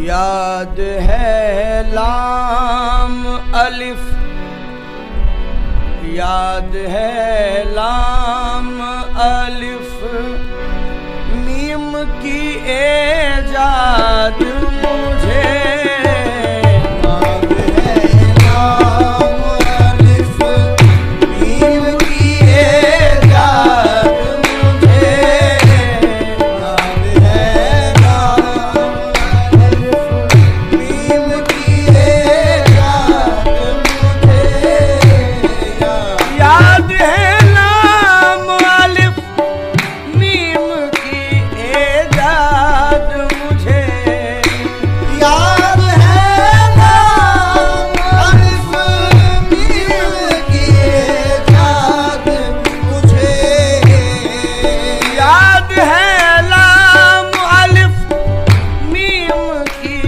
याद है लाम अलिफ, याद है लाम अलिफ मीम की एजाद मुझे। याद है लाम अलिफ मीम की एजाद मुझे। याद है लाम अलिफ मीम की एजाद मुझे। याद है लाम अलिफ मीम की एजाद मुझे। याद है लाम अलिफ मीम की एजाद मुझे। याद है लाम अलिफ मीम की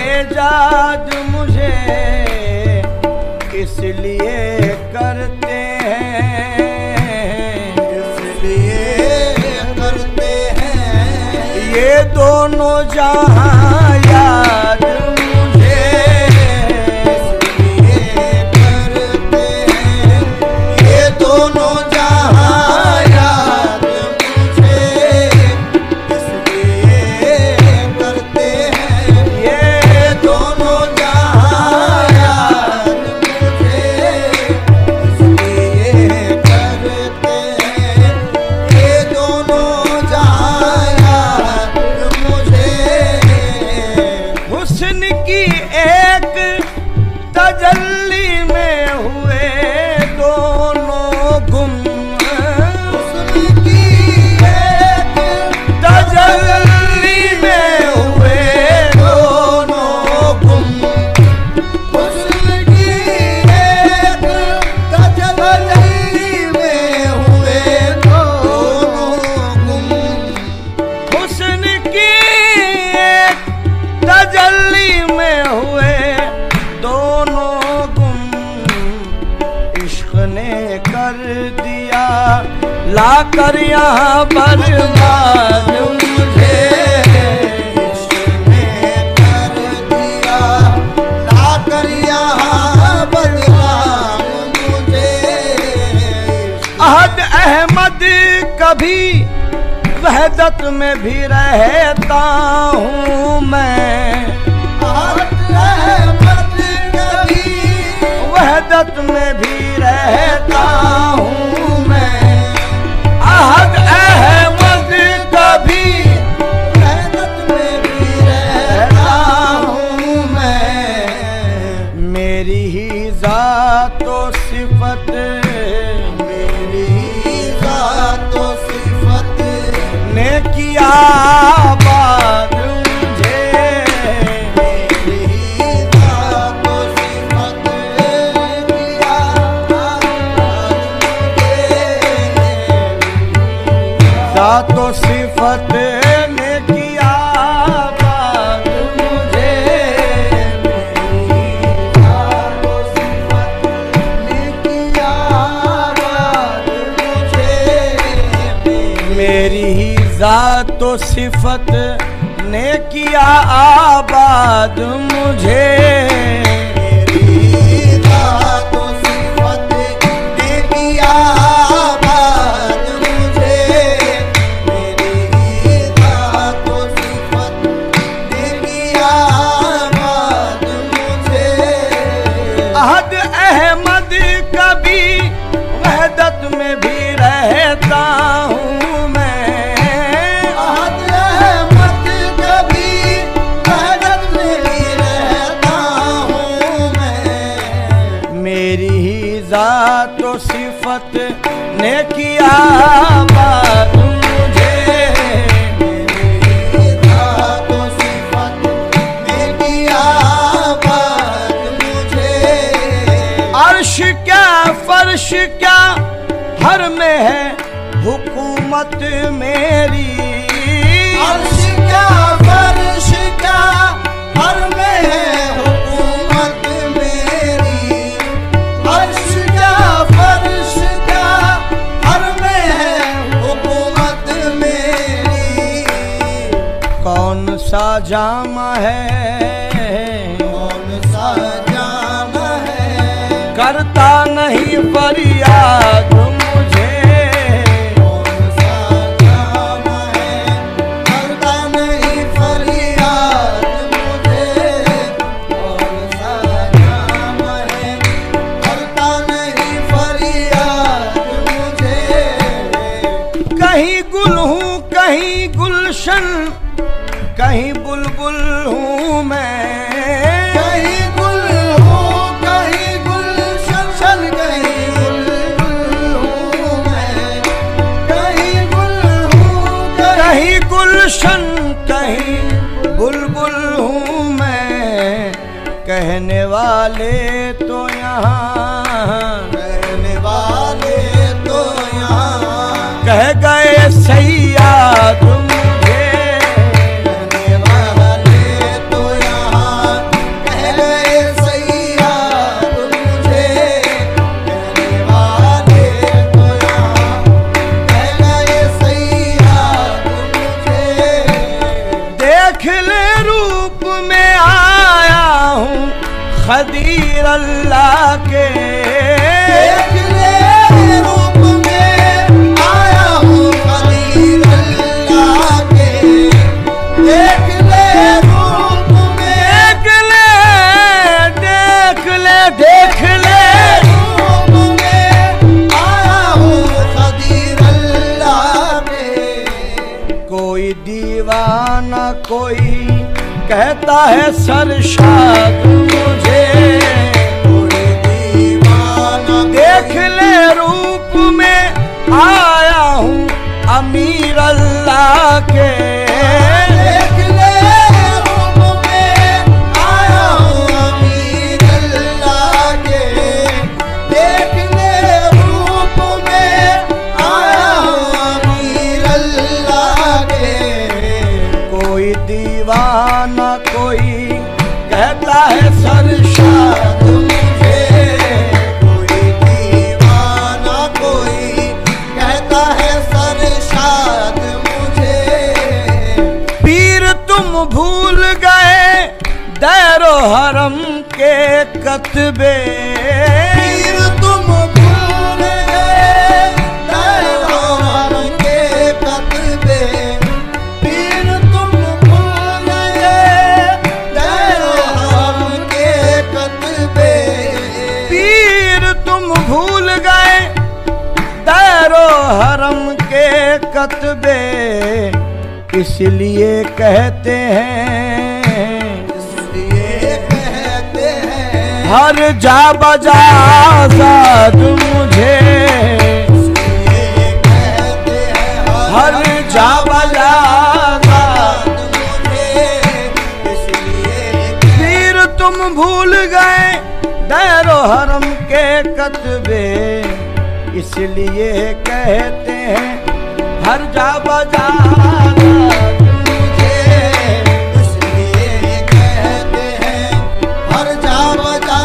एजाद मुझे। इसलिए करते हैं, इसलिए करते हैं ये दोनों जहां याद मुझे। इसलिए करते हैं ये दोनों जहां याद मुझे। इसलिए करते हैं ये दोनों जहां याद मुझे। इसलिए करते हैं ये दोनों जहां याद मुझे। हुस्न की एक तजल्ली में हुए दोनों गुम। हुस्न की एक तजल्ली में हुए दोनों गुम। हुस्न की एक तजल्ली में हुए दोनों गुम। हुस्न की एक तजल्ली में हुए दोनों गुम। इश्क ने कर दिया लाकर यहाँ बर्बाद मुझे। इश्क ने कर दिया लाकर यहाँ बर्बाद मुझे। अहद अहमद कभी वहदत में भी रहता हूँ मैं। अहद अहमद कभी वहदत में भी रहता हूँ मैं। अहद अहमद कभी वहदत में भी रहता हूँ मैं। मेरी ही ज़ात व सिफत, मेरी ही ज़ात व सिफत ने किया आबाद मुझे। मेरी ही ज़ात व सिफत ने किया आबाद मुझे। ज़ात व सिफत ने किया आबाद मुझे। मेरी ही ज़ात व सिफत ने किया आबाद मुझे। मेरी ही ज़ात व सिफत ने किया आबाद मुझे। मेरी ही ज़ात व सिफत ने किया आबाद मुझे। अहद अहमद कभी वहदत में भी रहता हूँ मैं। अहद अहमद कभी वहदत में भी रहता हूँ मैं। मेरी ही ज़ात व सिफत ने किया आबाद मुझे। है हुकूमत मेरी। अर्श क्या फर्श क्या हर में है हुकूमत मेरी। अर्श क्या फर्श क्या हर में है हुकूमत मेरी। कौन सा जामा है, कौन सा जामा है, करता नहीं फरियाद मुझे। कौन सा जामा है, करता नहीं फरियाद मुझे। कौन सा जामा है, करता नहीं फरियाद मुझे। कहीं गुल हूँ कहीं गुलशन, कहीं बुलबुल हूँ मैं। कहीं गुल हूँ कहीं गुलशन, कहीं बुलबुल हूँ मैं। कहीं गुल हूँ कहीं गुलशन कहीं बुलबुल हूँ मैं। कहने वाले तो यहाँ, कहने वाले तो यहाँ कह गए सैयद मुझे। कहने वाले तो यहाँ कह गए सैयद मुझे। कहने वाले तो यहाँ कह गए सैयद मुझे। देख ले रूप में आया हूँ खदीर अल्लाह के। देख ले रूप में आया हूँ खदीर अल्लाह के। देख ले रूप में, देख ले रूप में आया हूँ खदीर अल्लाह के। कोई दीवाना कोई कहता है सरशाद मुझे। कोई दीवाना देख ले रूप में आया हूँ अमीर अल्लाह के। देख ले रूप में आया हूँ अमीर अल्लाह के। देख ले रूप में आया हूँ अमीर अल्लाह के। कोई दीवाना कोई कहता है सरशाद मुझे। कोई दीवाना कोई कहता है सरशाद मुझे। पीर तुम भूल गए दैरो हरम के कतबे। पीर तुम भूल गए दैरो हरम के कतबे। पीर तुम भूल गए दैरो हरम के कतबे। पीर तुम भूल गए दैरो हरम के कतबे। इसलिए कहते हैं, इसलिए कहते हैं हर जा बजा आजाद मुझे। इसलिए कहते हैं हर जा बजा आजाद। मुझे। इसलिए पीर तुम भूल गए दैरो हरम के कतबे। इसलिए कहते हैं हर जा बजा आजाद मुझे। इसलिए कहते हैं हर जा बजा